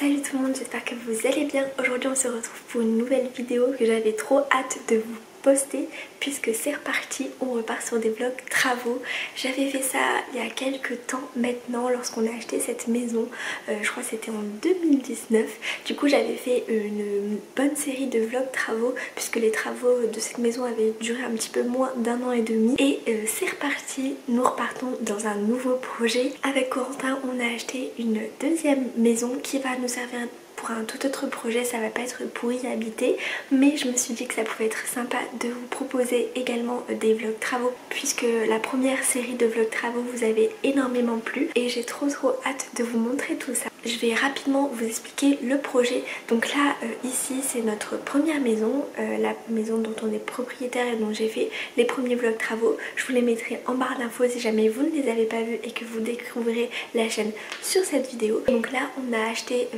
Salut tout le monde, j'espère que vous allez bien. Aujourd'hui on se retrouve pour une nouvelle vidéo que j'avais trop hâte de vous poster puisque c'est reparti, on repart sur des vlogs travaux. J'avais fait ça il y a quelques temps maintenant lorsqu'on a acheté cette maison, je crois que c'était en 2019. Du coup j'avais fait une bonne série de vlogs travaux puisque les travaux de cette maison avaient duré un petit peu moins d'un an et demi. Et c'est reparti, nous repartons dans un nouveau projet. Avec Corentin on a acheté une deuxième maison qui va nous servir pour un tout autre projet, ça va pas être pour y habiter, mais je me suis dit que ça pouvait être sympa de vous proposer également des vlogs travaux puisque la première série de vlogs travaux vous avait énormément plu et j'ai trop hâte de vous montrer tout ça. Je vais rapidement vous expliquer le projet. Donc là ici c'est notre première maison, la maison dont on est propriétaire et dont j'ai fait les premiers vlogs travaux. Je vous les mettrai en barre d'infos si jamais vous ne les avez pas vus et que vous découvrirez la chaîne sur cette vidéo. Donc là on a acheté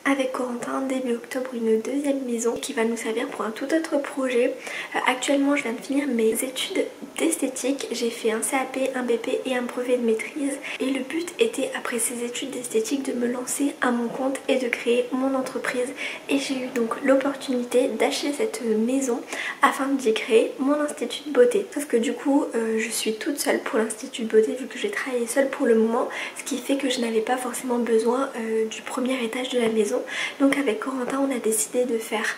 avec Corentin début octobre une deuxième maison qui va nous servir pour un tout autre projet. Actuellement je viens de finir mes études d'esthétique, j'ai fait un CAP, un BP et un brevet de maîtrise et le but était après ces études d'esthétique de me lancer à mon compte et de créer mon entreprise, et j'ai eu donc l'opportunité d'acheter cette maison afin d'y créer mon institut de beauté. Sauf que du coup je suis toute seule pour l'institut de beauté vu que j'ai travaillé seule pour le moment, ce qui fait que je n'avais pas forcément besoin du premier étage de la maison. Donc avec Corentin on a décidé de faire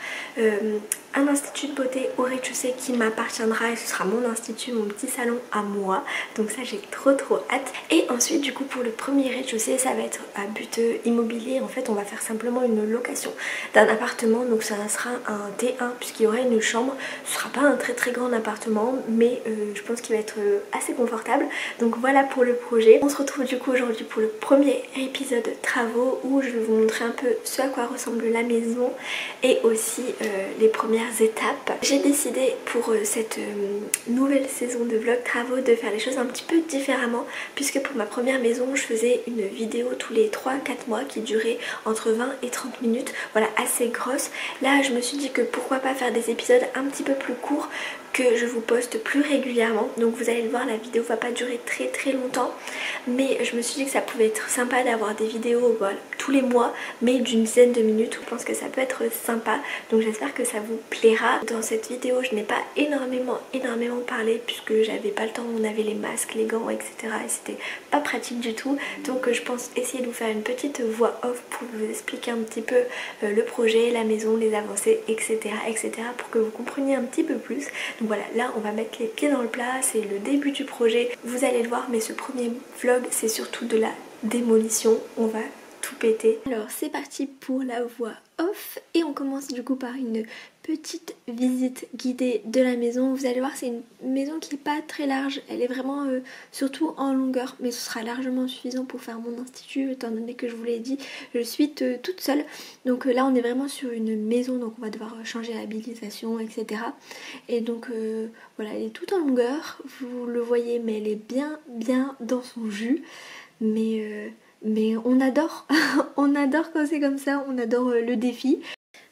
un institut de beauté au rez-de-chaussée qui m'appartiendra et ce sera mon institut, mon petit salon à moi. Donc ça j'ai trop hâte. Et ensuite du coup pour le premier rez-de-chaussée ça va être à but immobilier. En fait on va faire simplement une location d'un appartement, donc ça sera un T1 puisqu'il y aura une chambre. Ce sera pas un très grand appartement mais je pense qu'il va être assez confortable. Donc voilà pour le projet. On se retrouve du coup aujourd'hui pour le premier épisode de travaux où je vais vous montrer un peu ce à quoi ressemble la maison et aussi les premières étapes. J'ai décidé pour cette nouvelle saison de vlog travaux de faire les choses un petit peu différemment puisque pour ma première maison je faisais une vidéo tous les 3-4 mois qui durait entre 20 et 30 minutes, voilà, assez grosse. Là je me suis dit que pourquoi pas faire des épisodes un petit peu plus courts que je vous poste plus régulièrement. Donc vous allez le voir, la vidéo va pas durer très longtemps, mais je me suis dit que ça pouvait être sympa d'avoir des vidéos voilà, tous les mois mais d'une dizaine de minutes. Je pense que ça peut être sympa, donc j'espère que ça vous plaira. Dans cette vidéo je n'ai pas énormément parlé puisque j'avais pas le temps, on avait les masques, les gants, etc. et c'était pas pratique du tout. Donc je pense essayer de vous faire une petite voix off pour vous expliquer un petit peu le projet, la maison, les avancées, etc. pour que vous compreniez un petit peu plus. Donc voilà, là on va mettre les pieds dans le plat, c'est le début du projet, vous allez le voir, mais ce premier vlog c'est surtout de la démolition, on va tout péter. Alors c'est parti pour la voix off et on commence du coup par une petite visite guidée de la maison. Vous allez voir, c'est une maison qui n'est pas très large, elle est vraiment surtout en longueur, mais ce sera largement suffisant pour faire mon institut étant donné que je vous l'ai dit, je suis toute seule. Donc là on est vraiment sur une maison, donc on va devoir changer l'habilitation, etc. Et donc voilà, elle est toute en longueur, vous le voyez, mais elle est bien dans son jus, mais on adore on adore quand c'est comme ça, on adore le défi.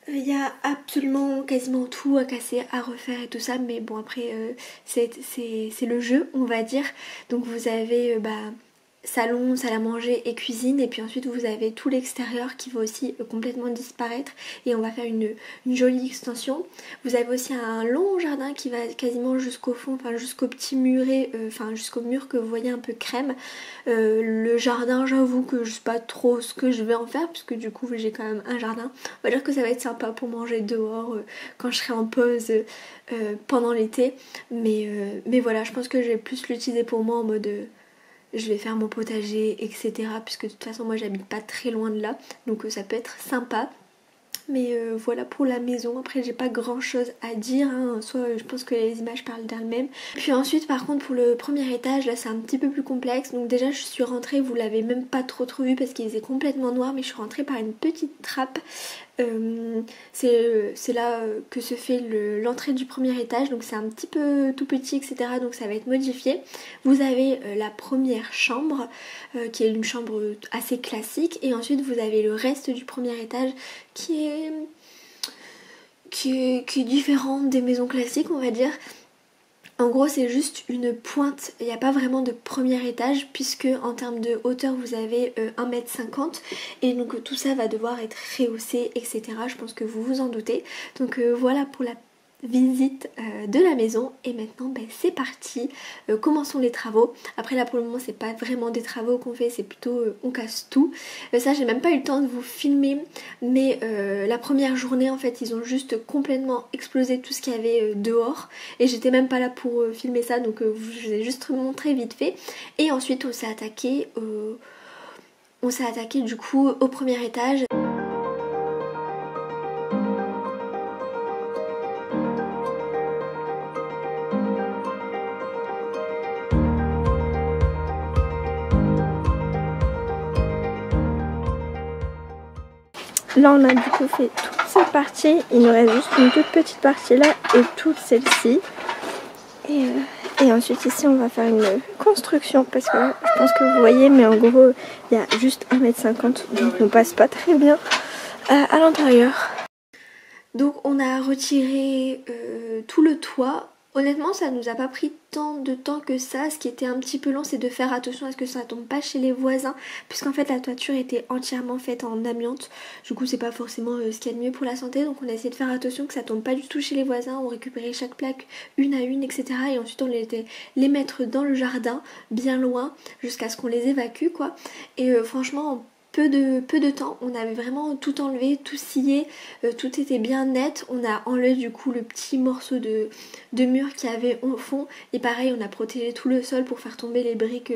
Il y a absolument quasiment tout à casser, à refaire et tout ça, mais bon après c'est le jeu on va dire. Donc vous avez salon, salle à manger et cuisine, et puis ensuite vous avez tout l'extérieur qui va aussi complètement disparaître et on va faire une jolie extension. Vous avez aussi un long jardin qui va quasiment jusqu'au fond, enfin jusqu'au petit muret, enfin jusqu'au mur que vous voyez un peu crème. Le jardin, j'avoue que je sais pas trop ce que je vais en faire puisque du coup j'ai quand même un jardin. On va dire que ça va être sympa pour manger dehors quand je serai en pause pendant l'été, mais voilà, je pense que je vais plus l'utiliser pour moi en mode je vais faire mon potager, etc. puisque de toute façon moi j'habite pas très loin de là, donc ça peut être sympa. Mais voilà pour la maison. Après j'ai pas grand chose à dire hein. Soit je pense que les images parlent d'elles-mêmes. Puis ensuite par contre pour le premier étage là c'est un petit peu plus complexe. Donc déjà je suis rentrée, vous l'avez même pas trop vu parce qu'il faisait complètement noir, mais je suis rentrée par une petite trappe. C'est là que se fait l'entrée du premier étage, donc c'est un petit peu tout petit, etc. donc ça va être modifié. Vous avez la première chambre qui est une chambre assez classique, et ensuite vous avez le reste du premier étage qui est différent des maisons classiques on va dire. En gros c'est juste une pointe, il n'y a pas vraiment de premier étage puisque en termes de hauteur vous avez 1,50 m et donc tout ça va devoir être rehaussé etc. Je pense que vous vous en doutez. Donc voilà pour la visite de la maison et maintenant c'est parti, commençons les travaux. Après là pour le moment c'est pas vraiment des travaux qu'on fait, c'est plutôt on casse tout. Ça j'ai même pas eu le temps de vous filmer mais la première journée en fait ils ont juste complètement explosé tout ce qu'il y avait dehors et j'étais même pas là pour filmer ça donc je vous ai juste montré vite fait et ensuite on s'est attaqué du coup au premier étage. Là on a du coup fait toute cette partie, il nous reste juste une toute petite partie là et toute celle-ci. Et ensuite ici on va faire une construction parce que je pense que vous voyez mais en gros il y a juste 1,50 m donc on passe pas très bien à l'intérieur. Donc on a retiré tout le toit. Honnêtement ça nous a pas pris tant de temps que ça. Ce qui était un petit peu long c'est de faire attention à ce que ça tombe pas chez les voisins puisqu'en fait la toiture était entièrement faite en amiante. Du coup c'est pas forcément ce qu'il y a de mieux pour la santé donc on a essayé de faire attention que ça tombe pas du tout chez les voisins. On récupérait chaque plaque une à une etc. Et ensuite on les mettre dans le jardin bien loin jusqu'à ce qu'on les évacue quoi. Et franchement peu de temps, on avait vraiment tout enlevé, tout scié, tout était bien net. On a enlevé du coup le petit morceau de mur qu'il y avait au fond et pareil on a protégé tout le sol pour faire tomber les briques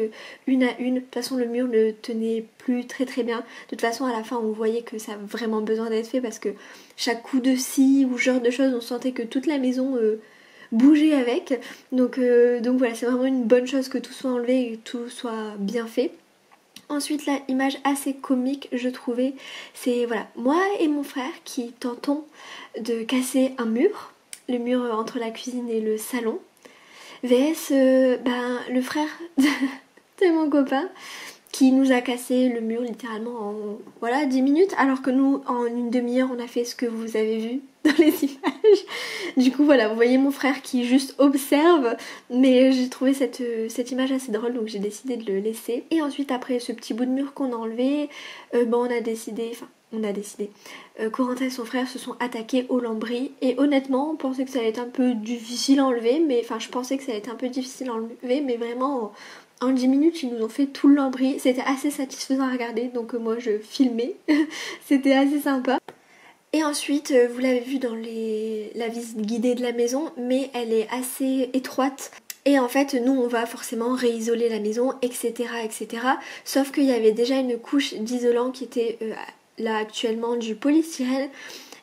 une à une. De toute façon le mur ne tenait plus très bien. De toute façon à la fin on voyait que ça a vraiment besoin d'être fait parce que chaque coup de scie ou ce genre de choses on sentait que toute la maison bougeait avec. Donc voilà c'est vraiment une bonne chose que tout soit enlevé et que tout soit bien fait. Ensuite la image assez comique je trouvais c'est voilà moi et mon frère qui tentons de casser un mur, le mur entre la cuisine et le salon, vs le frère de mon copain qui nous a cassé le mur littéralement en voilà 10 minutes alors que nous en une demi-heure on a fait ce que vous avez vu dans les images. Du coup voilà vous voyez mon frère qui juste observe mais j'ai trouvé cette image assez drôle donc j'ai décidé de le laisser. Et ensuite après ce petit bout de mur qu'on a enlevé Corentin et son frère se sont attaqués au lambris et honnêtement on pensait que ça allait être un peu difficile à enlever je pensais que ça allait être un peu difficile à enlever mais vraiment en 10 minutes ils nous ont fait tout le lambris, c'était assez satisfaisant à regarder donc moi je filmais, c'était assez sympa. Et ensuite vous l'avez vu dans la visite guidée de la maison mais elle est assez étroite. Et en fait nous on va forcément réisoler la maison etc. Sauf qu'il y avait déjà une couche d'isolant qui était là actuellement du polystyrène.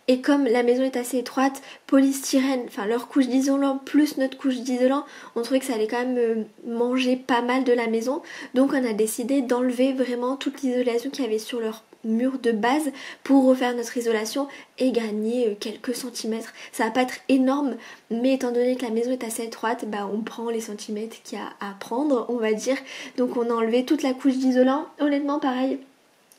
Et comme la maison est assez étroite, polystyrène, enfin leur couche d'isolant plus notre couche d'isolant, on trouvait que ça allait quand même manger pas mal de la maison. Donc on a décidé d'enlever vraiment toute l'isolation qu'il y avait sur leur mur de base pour refaire notre isolation et gagner quelques centimètres. Ça va pas être énorme mais étant donné que la maison est assez étroite, on prend les centimètres qu'il y a à prendre on va dire. Donc on a enlevé toute la couche d'isolant. Honnêtement pareil,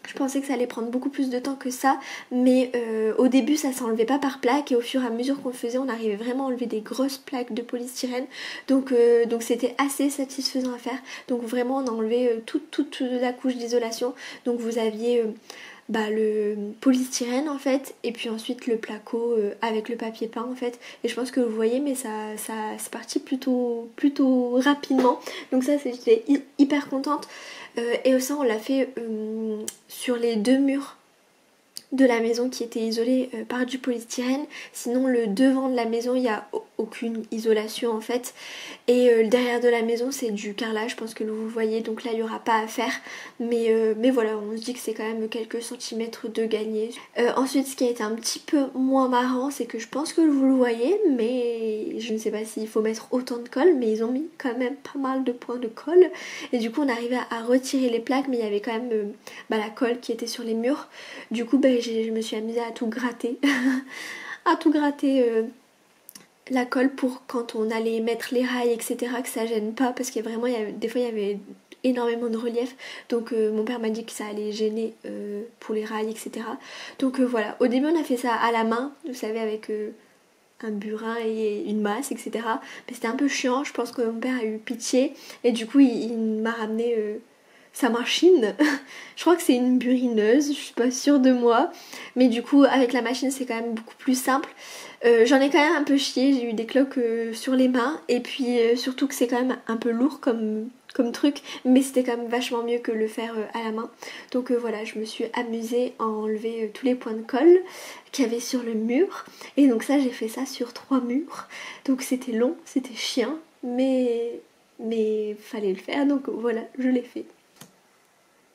je pensais que ça allait prendre beaucoup plus de temps que ça, mais au début ça s'enlevait pas par plaque et au fur et à mesure qu'on le faisait on arrivait vraiment à enlever des grosses plaques de polystyrène donc c'était assez satisfaisant à faire. Donc vraiment on a enlevé toute la couche d'isolation. Donc vous aviez le polystyrène en fait et puis ensuite le placo avec le papier peint en fait et je pense que vous voyez mais ça c'est parti plutôt rapidement donc ça j'étais hyper contente. Et ça on l'a fait sur les deux murs de la maison qui était isolée par du polystyrène. Sinon le devant de la maison il n'y a aucune isolation en fait et le derrière de la maison c'est du carrelage, je pense que vous le voyez donc là il n'y aura pas à faire mais voilà on se dit que c'est quand même quelques centimètres de gagné. Ensuite ce qui a été un petit peu moins marrant c'est que je pense que vous le voyez mais je ne sais pas s'il faut mettre autant de colle mais ils ont mis quand même pas mal de points de colle et du coup on arrivait à retirer les plaques mais il y avait quand même la colle qui était sur les murs. Du coup je me suis amusée à tout gratter la colle pour quand on allait mettre les rails etc que ça gêne pas parce qu'il y a vraiment des fois il y avait énormément de relief donc mon père m'a dit que ça allait gêner pour les rails etc. Donc voilà, au début on a fait ça à la main vous savez avec un burin et une masse, etc. Mais c'était un peu chiant, je pense que mon père a eu pitié et du coup il m'a ramené sa machine. Je crois que c'est une burineuse, je suis pas sûre de moi, mais du coup avec la machine c'est quand même beaucoup plus simple. J'en ai quand même un peu chié, j'ai eu des cloques sur les mains et puis surtout que c'est quand même un peu lourd comme truc, mais c'était quand même vachement mieux que le faire à la main. Donc voilà, je me suis amusée à enlever tous les points de colle qu'il y avait sur le mur, et donc ça j'ai fait ça sur 3 murs, donc c'était long, c'était chiant, mais fallait le faire, donc voilà, je l'ai fait.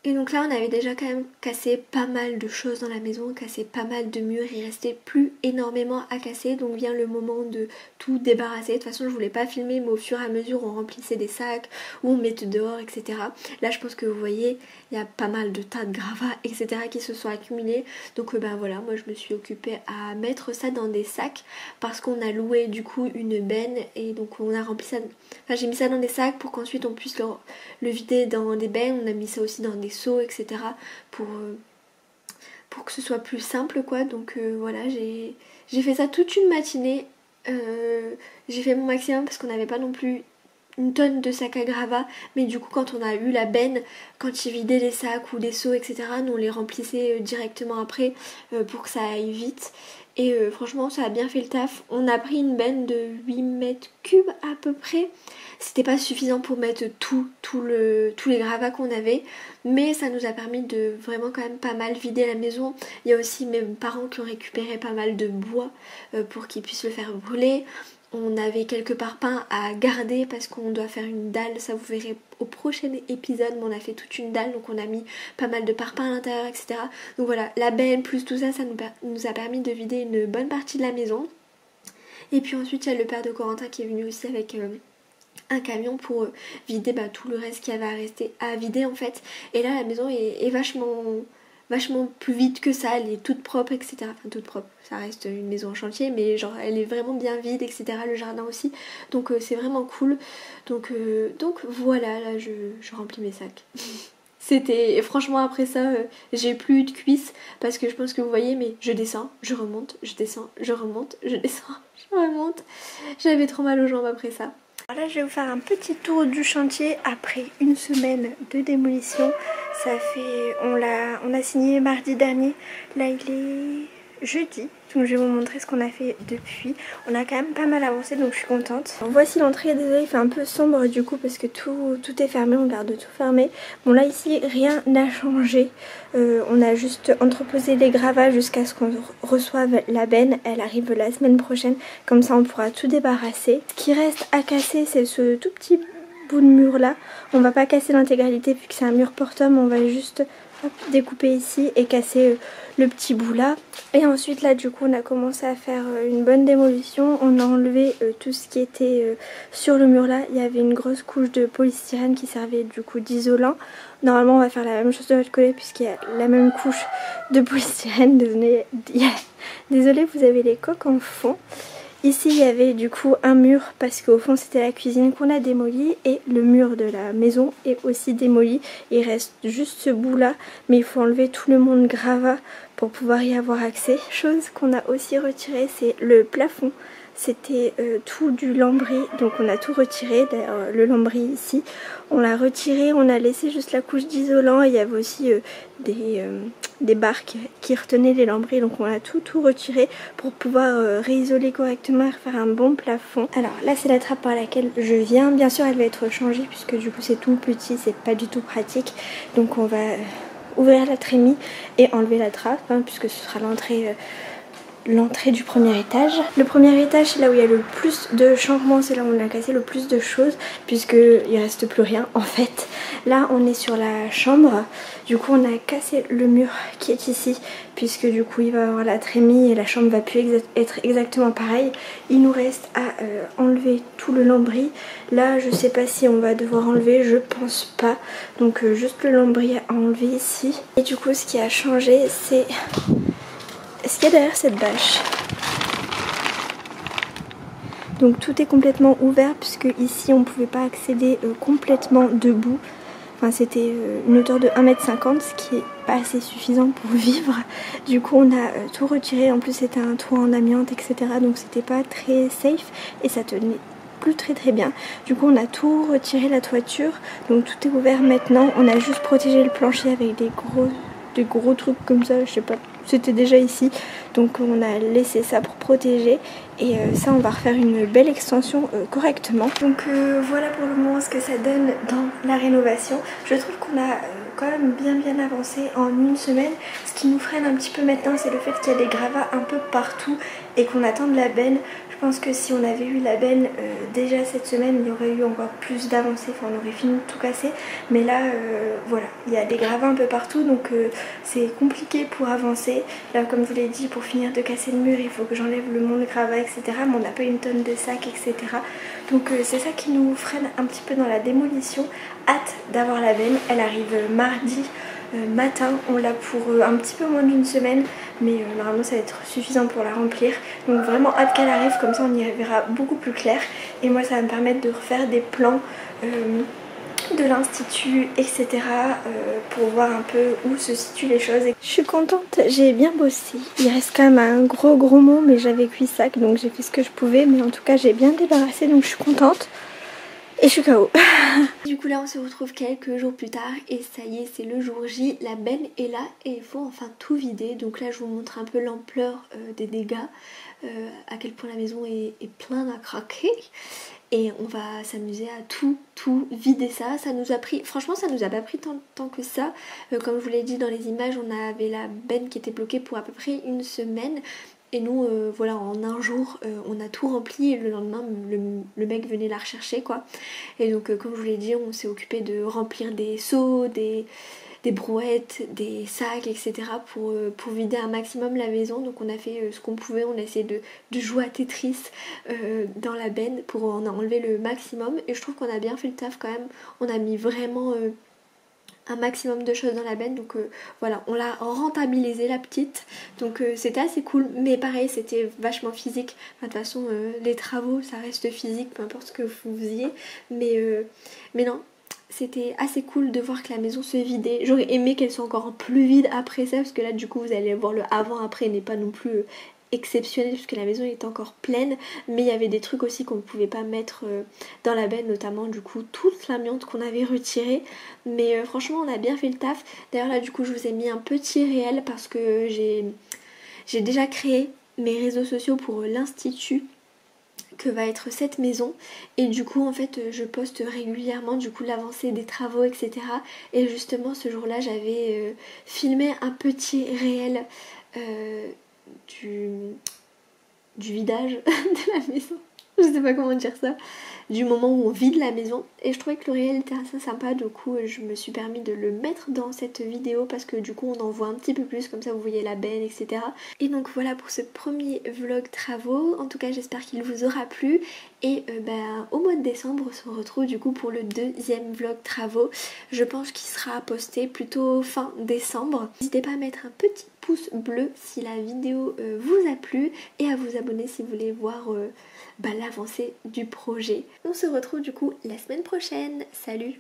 Et donc là on avait déjà quand même cassé pas mal de choses dans la maison, cassé pas mal de murs, il restait plus énormément à casser, donc vient le moment de tout débarrasser. De toute façon je voulais pas filmer, mais au fur et à mesure on remplissait des sacs ou on mettait dehors, etc. Là je pense que vous voyez, il y a pas mal de tas de gravats, etc. qui se sont accumulés. Donc ben voilà, moi je me suis occupée à mettre ça dans des sacs parce qu'on a loué du coup une benne et donc on a rempli ça, enfin j'ai mis ça dans des sacs pour qu'ensuite on puisse le vider dans des bennes. On a mis ça aussi dans des seaux, etc. pour que ce soit plus simple quoi. Donc voilà, j'ai fait ça toute une matinée. J'ai fait mon maximum parce qu'on n'avait pas non plus une tonne de sacs à gravats, mais du coup quand on a eu la benne, quand ils vidaient les sacs ou les seaux, etc., nous on les remplissait directement après pour que ça aille vite. Et franchement ça a bien fait le taf. On a pris une benne de 8 mètres cubes à peu près. C'était pas suffisant pour mettre tous les gravats qu'on avait, mais ça nous a permis de vraiment quand même pas mal vider la maison. Il y a aussi mes parents qui ont récupéré pas mal de bois pour qu'ils puissent le faire brûler. On avait quelques parpaings à garder parce qu'on doit faire une dalle, ça vous verrez au prochain épisode, mais on a fait toute une dalle, donc on a mis pas mal de parpaings à l'intérieur, etc. Donc voilà, la benne plus tout ça, ça nous a permis de vider une bonne partie de la maison. Et puis ensuite il y a le père de Corentin qui est venu aussi avec un camion pour vider tout le reste qu'il y avait à rester à vider en fait. Et là la maison est vachement plus vide que ça, elle est toute propre, etc. Enfin toute propre, ça reste une maison en chantier, mais genre elle est vraiment bien vide, etc. Le jardin aussi, donc c'est vraiment cool. Donc voilà, là je remplis mes sacs. C'était, franchement après ça j'ai plus eu de cuisses parce que je pense que vous voyez, mais je descends, je remonte, je descends, je remonte, je descends, je remonte. J'avais trop mal aux jambes après ça. Alors là je vais vous faire un petit tour du chantier après une semaine de démolition. Ça fait, on a signé mardi dernier, là il est jeudi, donc je vais vous montrer ce qu'on a fait depuis. On a quand même pas mal avancé, donc je suis contente. Alors, voici l'entrée, désolée il fait un peu sombre du coup parce que tout est fermé, on garde tout fermé. Bon là ici rien n'a changé, on a juste entreposé les gravats jusqu'à ce qu'on reçoive la benne. Elle arrive la semaine prochaine, comme ça on pourra tout débarrasser. Ce qui reste à casser c'est ce tout petit bout de mur là. On va pas casser l'intégralité vu que c'est un mur porte-homme, on va juste découper ici et casser le petit bout là. Et ensuite là du coup on a commencé à faire une bonne démolition. On a enlevé tout ce qui était sur le mur là. Il y avait une grosse couche de polystyrène qui servait du coup d'isolant. Normalement on va faire la même chose de l'autre côté puisqu'il y a la même couche de polystyrène. Désolée, vous avez les coques en fond. Ici il y avait du coup un mur parce qu'au fond c'était la cuisine qu'on a démolie, et le mur de la maison est aussi démoli. Il reste juste ce bout là, mais il faut enlever tout le monde gravat pour pouvoir y avoir accès. Chose qu'on a aussi retiré, c'est le plafond. C'était tout du lambris, donc on a tout retiré. D'ailleurs le lambris ici on l'a retiré, on a laissé juste la couche d'isolant. Il y avait aussi des barques qui retenaient les lambris, donc on a tout retiré pour pouvoir réisoler correctement et refaire un bon plafond. Alors là c'est la trappe par laquelle je viens, bien sûr elle va être changée puisque du coup c'est tout petit, c'est pas du tout pratique, donc on va ouvrir la trémie et enlever la trappe puisque ce sera l'entrée du premier étage. Le premier étage c'est là où il y a le plus de changements, c'est là où on a cassé le plus de choses puisqu'il reste plus rien en fait. Là on est sur la chambre, du coup on a cassé le mur qui est ici puisque du coup il va y avoir la trémie et la chambre va plus être exactement pareil. Il nous reste à enlever tout le lambris. Là je sais pas si on va devoir enlever, je pense pas, donc juste le lambris à enlever ici. Et du coup ce qui a changé c'est ce qu'il y a derrière cette bâche. Donc tout est complètement ouvert puisque ici on ne pouvait pas accéder complètement debout. Enfin c'était une hauteur de 1,50 m, ce qui est pas assez suffisant pour vivre. Du coup on a tout retiré, en plus c'était un toit en amiante etc. Donc c'était pas très safe et ça tenait plus très bien. Du coup on a tout retiré, la toiture, donc tout est ouvert maintenant. On a juste protégé le plancher avec des gros trucs comme ça, je sais pas, c'était déjà ici, donc on a laissé ça pour protéger. Et ça on va refaire une belle extension correctement. Donc voilà pour le moment ce que ça donne dans la rénovation. Je trouve qu'on a quand même bien avancé en une semaine. Ce qui nous freine un petit peu maintenant, c'est le fait qu'il y a des gravats un peu partout et qu'on attend de la benne. Je pense que si on avait eu la benne déjà cette semaine, il y aurait eu encore plus d'avancées, enfin on aurait fini de tout casser. Mais là voilà, il y a des gravats un peu partout, donc c'est compliqué pour avancer. Là comme je vous l'ai dit, pour finir de casser le mur, il faut que j'enlève le mont de gravats, etc. Mais on n'a pas une tonne de sacs, etc. Donc c'est ça qui nous freine un petit peu dans la démolition. Hâte d'avoir la benne, elle arrive mardi matin, on l'a pour un petit peu moins d'une semaine, mais normalement ça va être suffisant pour la remplir. Donc vraiment hâte qu'elle arrive, comme ça on y verra beaucoup plus clair. Et moi ça va me permettre de refaire des plans de l'institut, etc. Pour voir un peu où se situent les choses. Je suis contente, j'ai bien bossé. Il reste quand même un gros mot, mais j'avais cuit sac, donc j'ai fait ce que je pouvais. Mais en tout cas j'ai bien débarrassé, donc je suis contente. Et je suis KO. Du coup là on se retrouve quelques jours plus tard et ça y est, c'est le jour J, la benne est là et il faut enfin tout vider. Donc là je vous montre un peu l'ampleur des dégâts, à quel point la maison est pleine à craquer. Et on va s'amuser à tout vider ça. Ça nous a pris, franchement ça nous a pas pris tant de temps que ça. Comme je vous l'ai dit dans les images, on avait la benne qui était bloquée pour à peu près une semaine. Et nous, voilà, en un jour, on a tout rempli et le lendemain, le mec venait la rechercher, quoi. Et donc, comme je vous l'ai dit, on s'est occupé de remplir des seaux, des brouettes, des sacs, etc. pour vider un maximum la maison. Donc on a fait ce qu'on pouvait, on a essayé de jouer à Tetris dans la benne pour en enlever le maximum. Et je trouve qu'on a bien fait le taf quand même. On a mis vraiment un maximum de choses dans la benne, donc voilà, on l'a rentabilisé la petite, donc c'était assez cool, mais pareil c'était vachement physique. Enfin, de toute façon les travaux ça reste physique, peu importe ce que vous faisiez, mais non, c'était assez cool de voir que la maison se vidait. J'aurais aimé qu'elle soit encore plus vide après ça, parce que là du coup vous allez voir le avant-après n'est pas non plus exceptionnel puisque la maison est encore pleine, mais il y avait des trucs aussi qu'on ne pouvait pas mettre dans la benne, notamment du coup toute l'amiante qu'on avait retirée. Mais franchement on a bien fait le taf. D'ailleurs là du coup je vous ai mis un petit réel parce que j'ai déjà créé mes réseaux sociaux pour l'institut que va être cette maison, et du coup en fait je poste régulièrement du coup l'avancée des travaux, etc. Et justement ce jour là j'avais filmé un petit réel du vidage de la maison, je sais pas comment dire ça, du moment où on vide la maison, et je trouvais que le réel était assez sympa. Du coup je me suis permis de le mettre dans cette vidéo parce que du coup on en voit un petit peu plus, comme ça vous voyez la benne, etc. Et donc voilà pour ce premier vlog travaux. En tout cas j'espère qu'il vous aura plu, et au mois de décembre on se retrouve du coup pour le deuxième vlog travaux. Je pense qu'il sera posté plutôt fin décembre. N'hésitez pas à mettre un petit pouce bleu si la vidéo vous a plu, et à vous abonner si vous voulez voir l'avancée du projet. On se retrouve du coup la semaine prochaine. Salut!